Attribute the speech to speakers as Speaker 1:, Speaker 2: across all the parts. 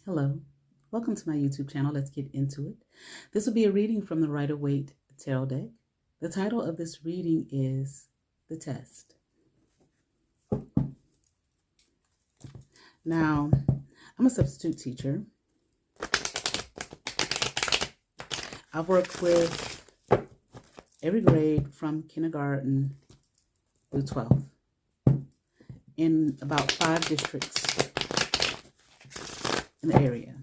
Speaker 1: Hello, welcome to my YouTube channel. Let's get into it. This will be a reading from the Rider-Waite tarot deck. The title of this reading is The Test. Now, I'm a substitute teacher. I've worked with every grade from kindergarten through 12th in about 5 districts in the area,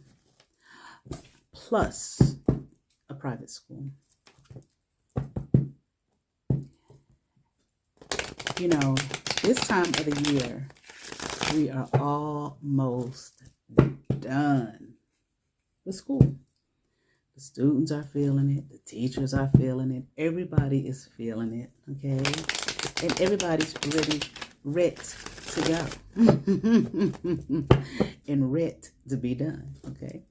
Speaker 1: plus a private school. You know, this time of the year, we are almost done with school. The students are feeling it. The teachers are feeling it. Everybody is feeling it, okay? And everybody's ready to go. And ready to be done, okay?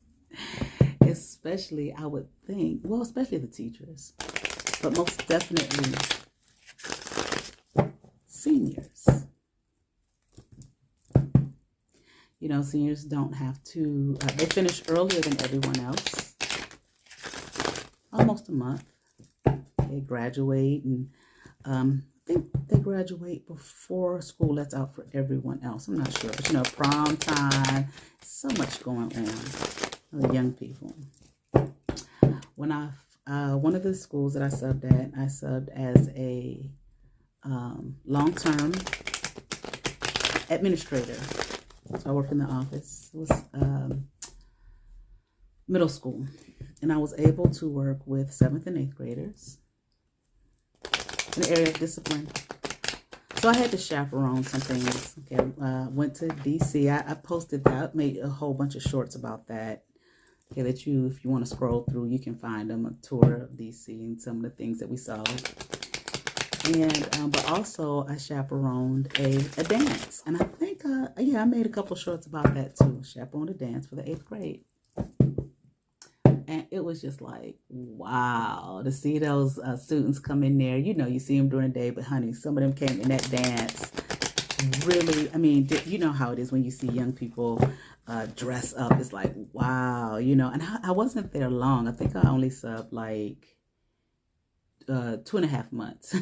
Speaker 1: Especially, I would think, well, especially the teachers, but most definitely seniors. You know, seniors don't have to, they finish earlier than everyone else. Almost a month. They graduate, and I think they graduate before school lets out for everyone else. I'm not sure, but you know, prom time, so much going on with young people. When one of the schools that I subbed at, I subbed as a long-term administrator. So I worked in the office. It was middle school, and I was able to work with 7th and 8th graders in the area of discipline. So I had to chaperone some things. Okay, went to DC. I posted that, made a whole bunch of shorts about that. Okay, that you, if you want to scroll through, you can find them, a tour of DC and some of the things that we saw. And but also I chaperoned a dance, and I think I made a couple shorts about that too. Chaperoned a dance for the 8th grade. And it was just like, wow, to see those students come in there. You know, you see them during the day, but honey, some of them came in that dance. Really, I mean, you know how it is when you see young people dress up. It's like, wow, you know. And I wasn't there long. I think I only subbed like 2.5 months.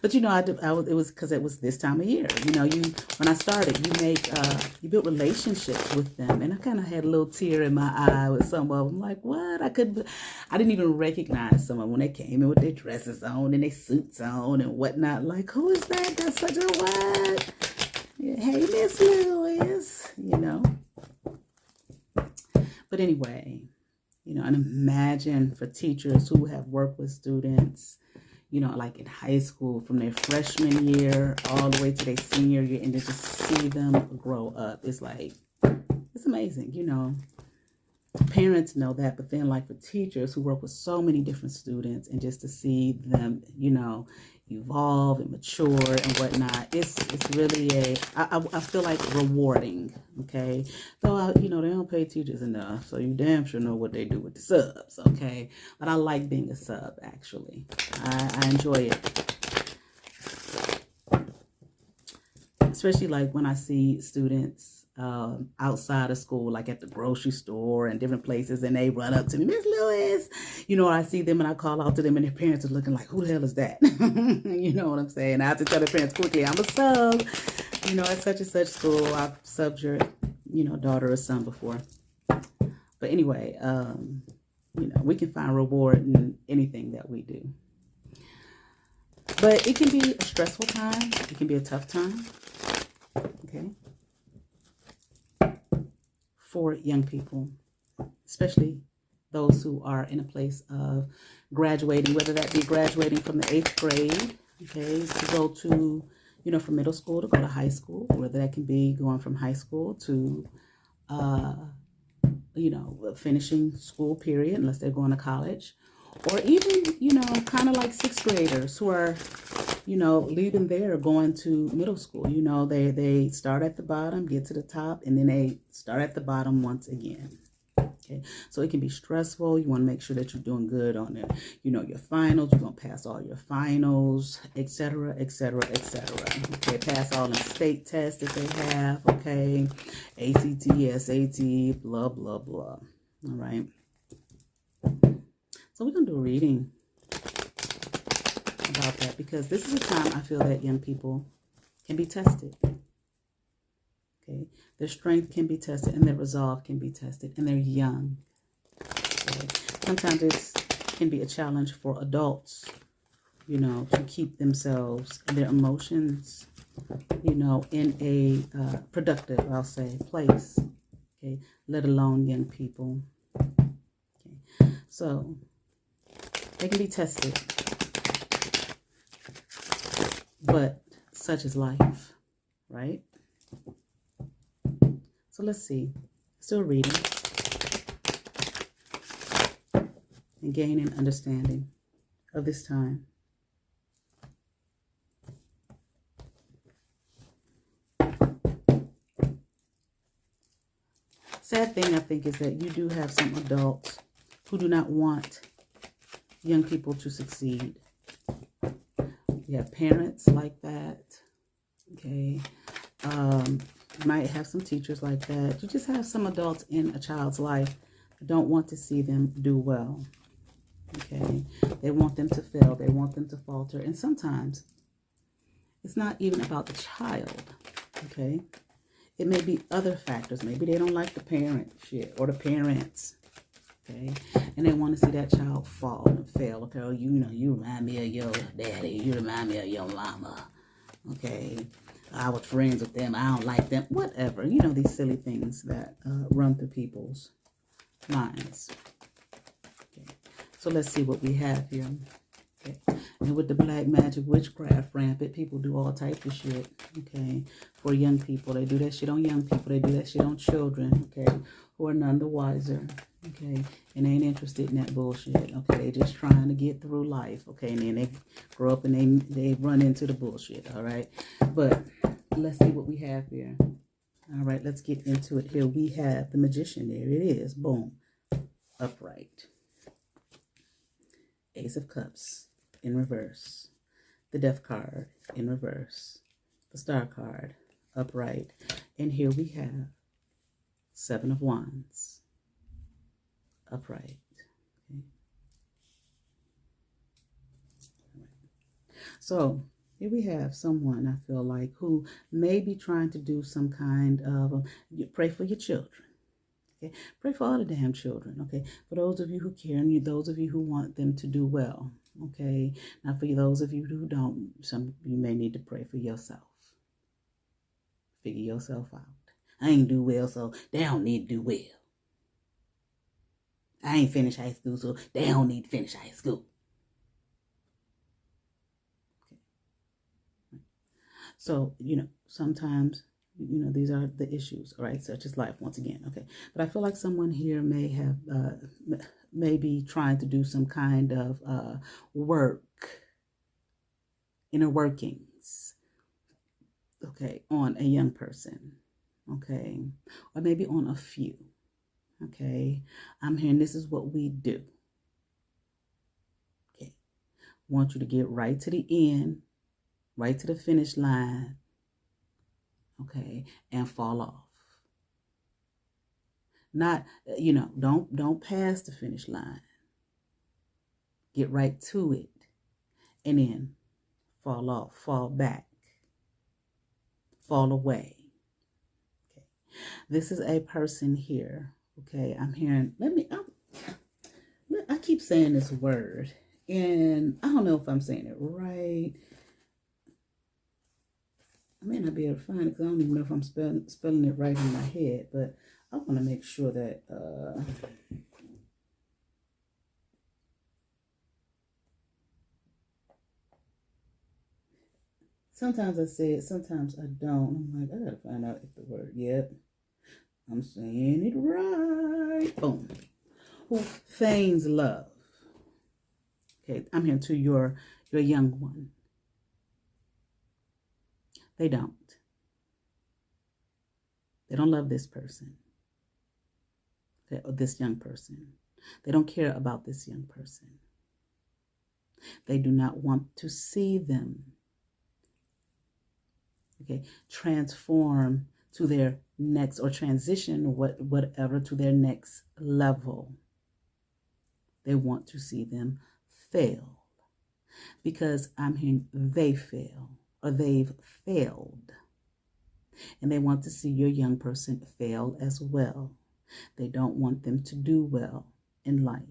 Speaker 1: But you know, it was because it was this time of year. You know, when I started, you built relationships with them, and I kind of had a little tear in my eye with some of them. Like, what? I didn't even recognize some of them when they came in with their dresses on and their suits on and whatnot. Like, who is that? That's such a what? Yeah, hey, Miss Lewis. You know. But anyway. You know, and imagine for teachers who have worked with students, you know, like in high school from their freshman year all the way to their senior year, and to just see them grow up. It's like, it's amazing, you know. Parents know that, but then like for teachers who work with so many different students, and just to see them, you know, evolve and mature and whatnot, it's really I feel like rewarding, okay? Though, you know, they don't pay teachers enough, so you damn sure know what they do with the subs, okay? But I like being a sub, actually. I enjoy it. Especially like when I see students outside of school, like at the grocery store and different places, and they run up to me, Miss Lewis, you know, I see them and I call out to them, and their parents are looking like, who the hell is that? You know what I'm saying? I have to tell their parents quickly, I'm a sub, you know, at such and such school. I've subbed your, you know, daughter or son before. But anyway, you know, we can find reward in anything that we do. But it can be a stressful time. It can be a tough time. Okay. For young people, especially those who are in a place of graduating, whether that be graduating from the 8th grade, okay, to go to, you know, from middle school to go to high school, whether that can be going from high school to, you know, finishing school period, unless they're going to college, or even, you know, kind of like 6th graders who are, you know, leaving there, going to middle school. You know, they start at the bottom, get to the top, and then they start at the bottom once again. Okay, so it can be stressful. You want to make sure that you're doing good on it. You know, your finals, you're going to pass all your finals, etc., etc., etc. Okay, pass all the state tests that they have. Okay, ACT, SAT, blah, blah, blah. All right. So we're going to do a reading about that, because this is a time I feel that young people can be tested. Okay, their strength can be tested and their resolve can be tested, and they're young. Okay? Sometimes it can be a challenge for adults, you know, to keep themselves and their emotions, you know, in a productive, I'll say, place. Okay, let alone young people. Okay, so they can be tested, but such is life, right? So let's see. Still reading and gaining understanding of this time. Sad thing, I think, is that you do have some adults who do not want young people to succeed. You have parents like that. Okay. You might have some teachers like that. You just have some adults in a child's life who don't want to see them do well. Okay. They want them to fail. They want them to falter. And sometimes it's not even about the child. Okay. It may be other factors. Maybe they don't like the parent shit or the parents. Okay. And they want to see that child fall and fail. Okay. Oh, you know, you remind me of your daddy. You remind me of your mama. Okay. I was friends with them. I don't like them. Whatever. You know, these silly things that run through people's minds. Okay. So let's see what we have here. Okay. And with the black magic witchcraft rampant, people do all types of shit. Okay. For young people. They do that shit on young people. They do that shit on children. Okay. Who are none the wiser. Okay. And they ain't interested in that bullshit. Okay. They just trying to get through life. Okay. And then they grow up and they run into the bullshit. All right. But let's see what we have here. All right. Let's get into it here. We have the Magician. There it is. Boom. Upright. Ace of Cups in reverse. The Death card in reverse. The Star card upright. And here we have Seven of Wands upright. Okay. So here we have someone, I feel like, who may be trying to do some kind of, pray for your children. Okay, pray for all the damn children. Okay, for those of you who care and those of you who want them to do well. Okay, now for those of you who don't, some you may need to pray for yourself. Figure yourself out. I ain't do well, so they don't need to do well. I ain't finished high school, so they don't need to finish high school. Okay. So, you know, sometimes, you know, these are the issues, all right, such as life, once again, okay. But I feel like someone here may have, maybe trying to do some kind of work, inner workings, okay, on a young person, okay, or maybe on a few, okay. I'm hearing this is what we do, okay. Want you to get right to the end, right to the finish line, okay, and fall off. Not, you know, don't pass the finish line. Get right to it and then fall off, fall back, fall away. Okay. This is a person here, okay. I'm hearing, I keep saying this word and I don't know if I'm saying it right. I may not be able to find it because I don't even know if I'm spelling it right in my head, but I want to make sure that sometimes I say it, sometimes I don't. I'm like, I gotta find out if the word, yep, I'm saying it right. Boom. Who feigns love. Okay, I'm here to your young one. They don't. They don't love this person. okay, or this young person. They don't care about this young person. They do not want to see them, okay, transform to their next, or transition whatever to their next level. They want to see them fail, because I'm hearing they fail, or they've failed. And they want to see your young person fail as well. They don't want them to do well in life.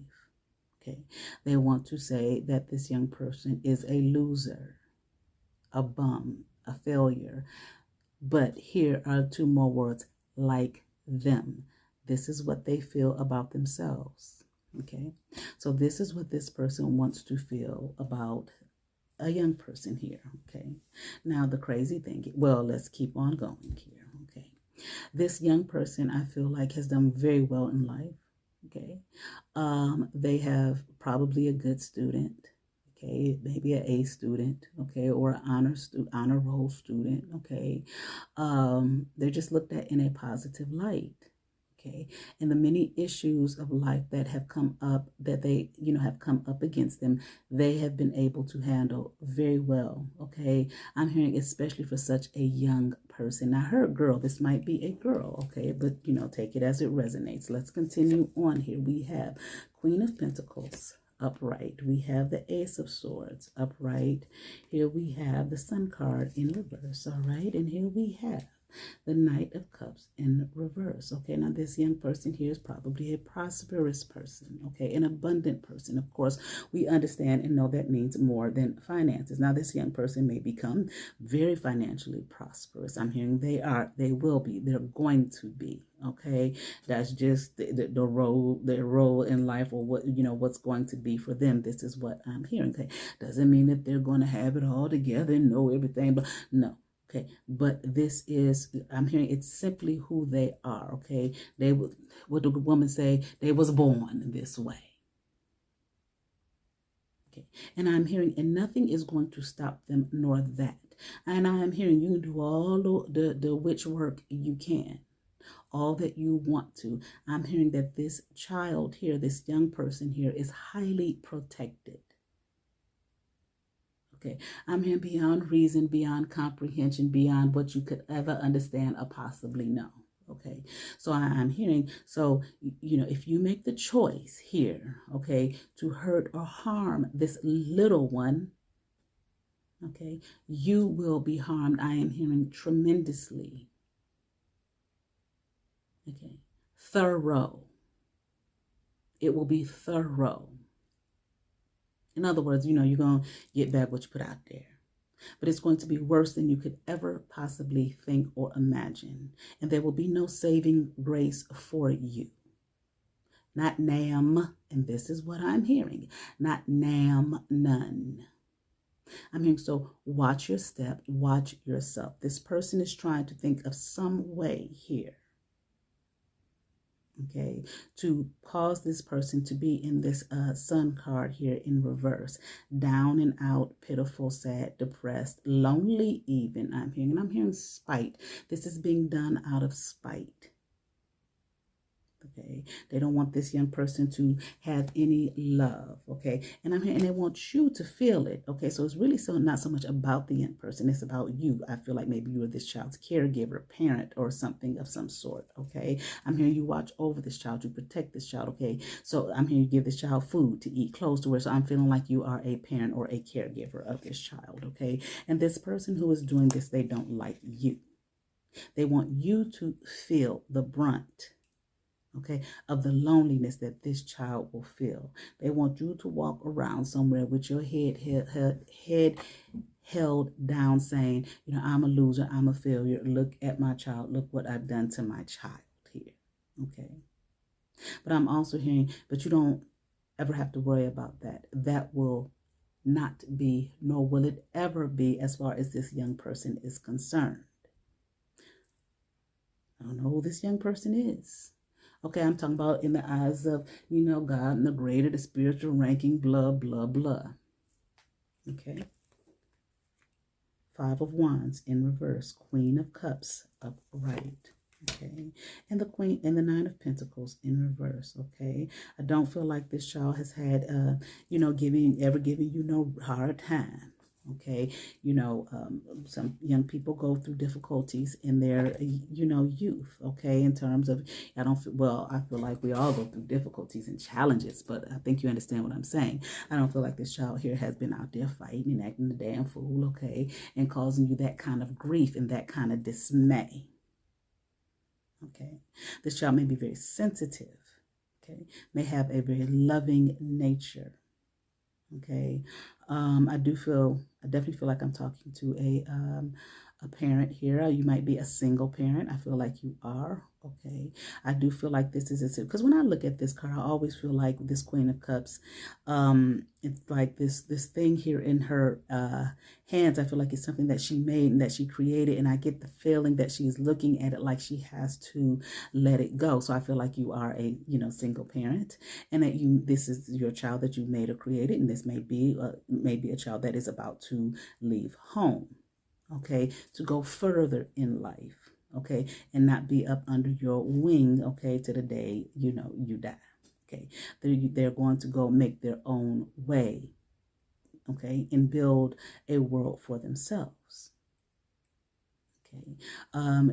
Speaker 1: Okay. They want to say that this young person is a loser, a bum, a failure. But here are two more words: like them. This is what they feel about themselves. Okay. So this is what this person wants to feel about a young person here. Okay. Now the crazy thing, well, let's keep on going here. Okay. This young person, I feel like, has done very well in life. Okay. They have probably a good student. Okay, maybe an A student, okay, or an honor roll student, okay. They're just looked at in a positive light, okay. And the many issues of life that have come up, that they, have come up against them, they have been able to handle very well, okay. I'm hearing especially for such a young person. Now, I heard girl, this might be a girl, okay, but, take it as it resonates. Let's continue on here. We have Queen of Pentacles upright. We have the Ace of Swords upright. Here we have the Sun card in reverse, all right? And here we have the Knight of Cups in reverse. Okay, now this young person here is probably a prosperous person, okay, an abundant person. Of course, we understand and know that means more than finances. Now, this young person may become very financially prosperous. I'm hearing they will be, they're going to be, okay. That's just the role, their role in life, or what, what's going to be for them. This is what I'm hearing, okay. Doesn't mean that they're going to have it all together and know everything, but no. Okay, but this is, I'm hearing it's simply who they are, okay? They, what the woman say, they was born this way. Okay, and I'm hearing, and nothing is going to stop them, nor that. And I am hearing you can do all the witch work you can, all that you want to. I'm hearing that this child here, this young person here, is highly protected. Okay, I'm here beyond reason, beyond comprehension, beyond what you could ever understand or possibly know. Okay, so I'm hearing, so, if you make the choice here, okay, to hurt or harm this little one, okay, you will be harmed. I am hearing tremendously. Okay, thorough. It will be thorough. In other words, you're going to get back what you put out there. But it's going to be worse than you could ever possibly think or imagine. And there will be no saving grace for you. Not nam, and this is what I'm hearing. Not nam, none. I'm hearing, so watch your step, watch yourself. This person is trying to think of some way here, okay, to cause this person to be in this Sun card here in reverse. Down and out, pitiful, sad, depressed, lonely even. I'm hearing spite. This is being done out of spite. Okay, they don't want this young person to have any love, okay, and I'm hearing they want you to feel it, okay, so it's really not so much about the young person, it's about you. I feel like maybe you are this child's caregiver, parent, or something of some sort, okay. I'm hearing you watch over this child, you protect this child, okay, so I'm hearing you give this child food to eat, clothes to wear, so I'm feeling like you are a parent or a caregiver of this child, okay, and this person who is doing this, they don't like you. They want you to feel the brunt, okay, of the loneliness that this child will feel. They want you to walk around somewhere with your head held down, saying, I'm a loser, I'm a failure. Look at my child. Look what I've done to my child here, okay? But I'm also hearing, but you don't ever have to worry about that. That will not be, nor will it ever be, as far as this young person is concerned. I don't know who this young person is. Okay, I'm talking about in the eyes of, God and the greater, the spiritual ranking, blah, blah, blah. Okay. 5 of Wands in reverse. Queen of Cups upright. Okay, and the Queen and the Nine of Pentacles in reverse. Okay, I don't feel like this child has had, you know, ever giving you no hard time. Okay, you know, some young people go through difficulties in their, you know, youth. Okay, in terms of, I don't feel, well, I feel like we all go through difficulties and challenges, but I think you understand what I'm saying. I don't feel like this child here has been out there fighting and acting a damn fool. Okay, and causing you that kind of grief and that kind of dismay. Okay, this child may be very sensitive. Okay, may have a very loving nature. Okay, I definitely feel like I'm talking to a parent here. You might be a single parent. I feel like you are. Okay, I do feel like this is because when I look at this card, I always feel like this Queen of Cups. It's like this thing here in her hands. I feel like it's something that she made and that she created, and I get the feeling that she's looking at it like she has to let it go. So I feel like you are a, you know, single parent, and that this is your child that you made or created, and this may be a child that is about to leave home. Okay, to go further in life. Okay, and not be up under your wing. Okay, to the day, you know, you die. Okay, they're going to go make their own way. Okay, and build a world for themselves. Okay,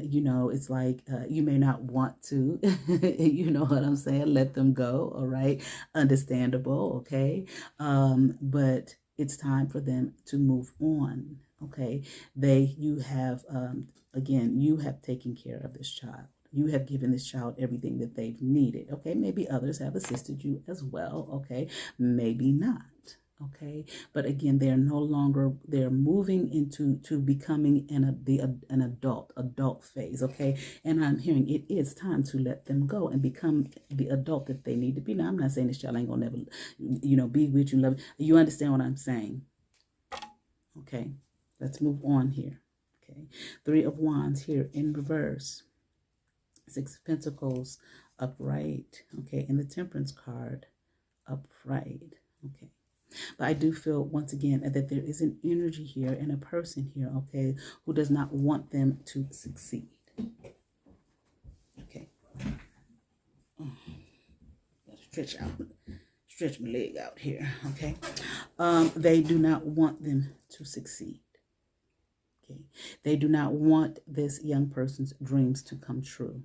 Speaker 1: you know, it's like you may not want to, you know what I'm saying, let them go. All right, understandable. Okay, but it's time for them to move on. Okay, you have again, you have taken care of this child. You have given this child everything that they've needed. Okay, maybe others have assisted you as well. Okay, maybe not. Okay, but again, they're moving into becoming an adult phase. Okay, and I'm hearing it is time to let them go and become the adult that they need to be. Now, I'm not saying this child ain't gonna never, you know, be with you, love you. You understand what I'm saying? Okay, let's move on here. Okay, Three of Wands here in reverse, Six of Pentacles upright. Okay, and the Temperance card upright. Okay. But I do feel, once again, that there is an energy here and a person here, okay, who does not want them to succeed. Okay. Gotta stretch my leg out here, okay. They do not want them to succeed. Okay. They do not want this young person's dreams to come true.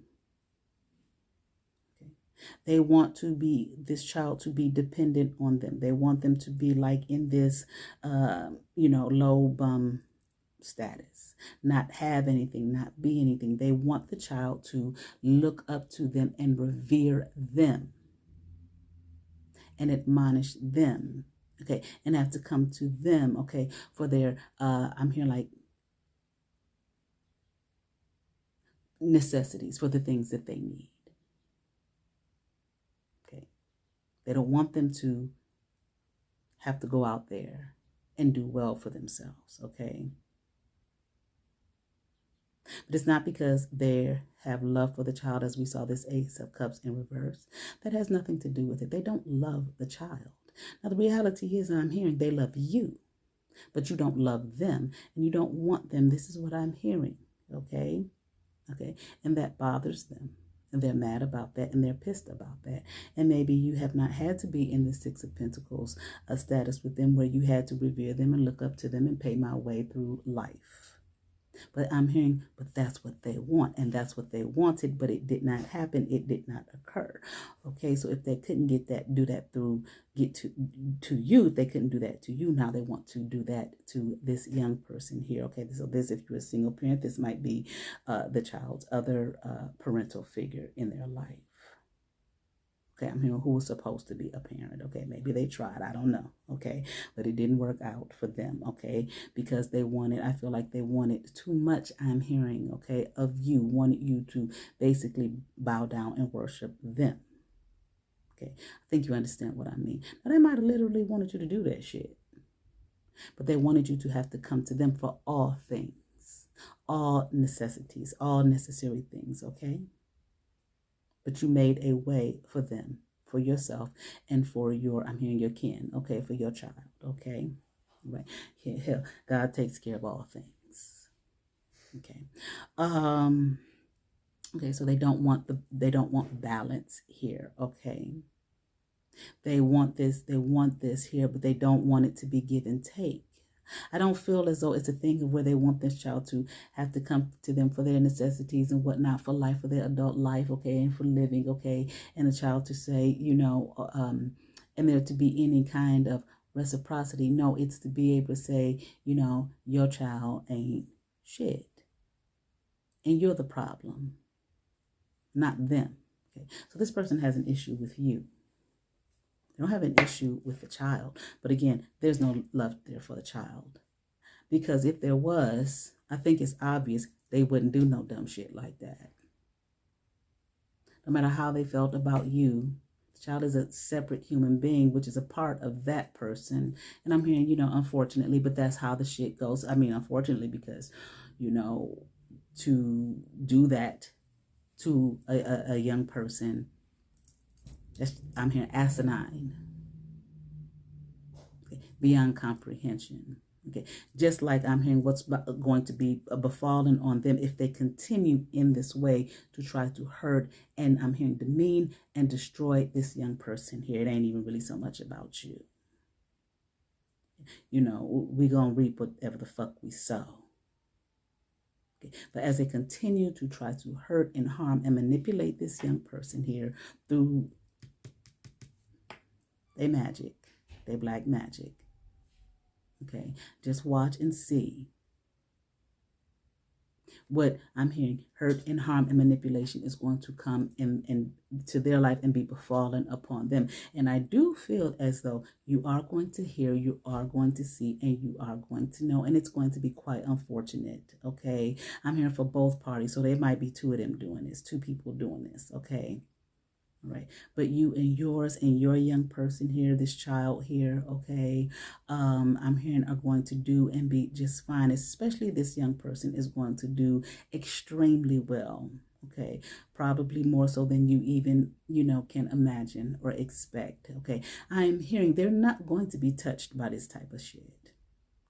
Speaker 1: They want this child to be dependent on them. They want them to be like in this, you know, low bum status, not have anything, not be anything. They want the child to look up to them and revere them and admonish them. Okay, and have to come to them, okay, for their, I'm here like necessities, for the things that they need. They don't want them to have to go out there and do well for themselves, okay? But it's not because they have love for the child, as we saw this Ace of Cups in reverse. That has nothing to do with it. They don't love the child. Now, the reality is, I'm hearing they love you, but you don't love them, and you don't want them. This is what I'm hearing, okay? Okay, and that bothers them. And they're mad about that, and they're pissed about that. And maybe you have not had to be in the Six of Pentacles status with them, where you had to revere them and look up to them and pay my way through life. But I'm hearing, but that's what they want, and that's what they wanted, but it did not happen. It did not occur. Okay, so if they couldn't do that to you, if they couldn't do that to you, now they want to do that to this young person here. Okay, so this, if you're a single parent, this might be the child's other parental figure in their life. Okay, I'm hearing who was supposed to be a parent. Okay, maybe they tried. I don't know. Okay, but it didn't work out for them. Okay, because I feel like they wanted too much. I'm hearing, okay, of you, wanted you to basically bow down and worship them. Okay, I think you understand what I mean. Now, they might have literally wanted you to do that shit, but they wanted you to have to come to them for all things, all necessities, all necessary things. Okay. But you made a way for them, for yourself, and for I'm hearing your kin, okay, for your child, okay? Right. Hell, God takes care of all things. Okay. Okay, so they don't want balance here, okay? They want this here, but they don't want it to be give and take. I don't feel as though it's a thing of where they want this child to have to come to them for their necessities and whatnot, for life, for their adult life, okay, and for living, okay, and the child to say, and there to be any kind of reciprocity. No, it's to be able to say, your child ain't shit, and you're the problem, not them. Okay, so this person has an issue with you. They don't have an issue with the child. But again, there's no love there for the child. Because if there was, I think it's obvious they wouldn't do no dumb shit like that. No matter how they felt about you, the child is a separate human being, which is a part of that person. And I'm hearing, unfortunately, but that's how the shit goes. I mean, unfortunately, because, to do that to a young person, I'm hearing asinine, okay, beyond comprehension. Okay, just like I'm hearing what's going to be befallen on them if they continue in this way to try to hurt and I'm hearing demean and destroy this young person here. It ain't even really so much about you. We gonna reap whatever the fuck we sow. Okay. But as they continue to try to hurt and harm and manipulate this young person here through their magic, their black magic, okay, just watch and see what I'm hearing. Hurt and harm and manipulation is going to come in to their life and be befallen upon them. And I do feel as though you are going to hear, you are going to see, and you are going to know. And it's going to be quite unfortunate, okay? I'm hearing for both parties. So there might be two of them doing this, two people doing this, okay? All right, but you and yours and your young person here, this child here, okay, I'm hearing are going to do and be just fine. Especially this young person is going to do extremely well, okay, probably more so than you even, can imagine or expect, okay. I'm hearing they're not going to be touched by this type of shit.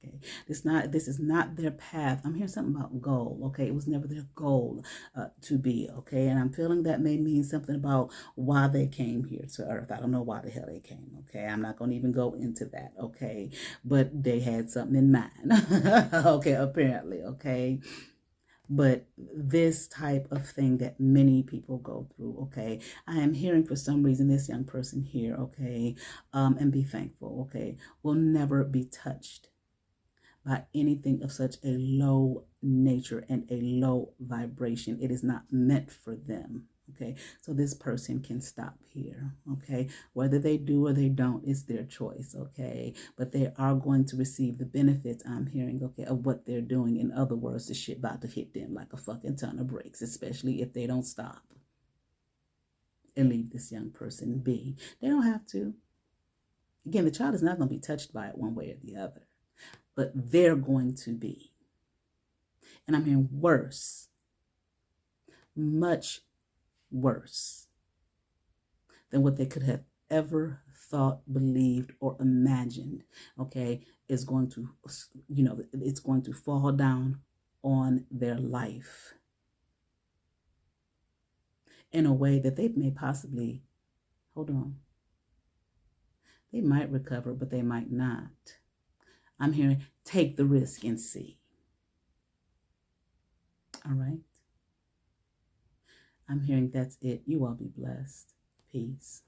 Speaker 1: Okay, this is not their path. I'm hearing something about goal. Okay, it was never their goal to be. Okay, and I'm feeling that may mean something about why they came here to earth. I don't know why the hell they came. Okay, I'm not going to even go into that. Okay, but they had something in mind. Okay, apparently. Okay. But this type of thing that many people go through, okay, I am hearing for some reason this young person here, okay, and be thankful, okay, will never be touched by anything of such a low nature and a low vibration. It is not meant for them. Okay, so this person can stop here. Okay, whether they do or they don't, it's their choice. Okay, but they are going to receive the benefits, I'm hearing, okay, of what they're doing. In other words, the shit about to hit them like a fucking ton of bricks, especially if they don't stop and leave this young person be. They don't have to. Again, the child is not going to be touched by it one way or the other, but they're going to be. And I'm hearing worse, much worse than what they could have ever thought, believed, or imagined, okay, is going to, it's going to fall down on their life in a way that they may possibly, they might recover, but they might not. I'm hearing, take the risk and see. All right. I'm hearing that's it. You all be blessed. Peace.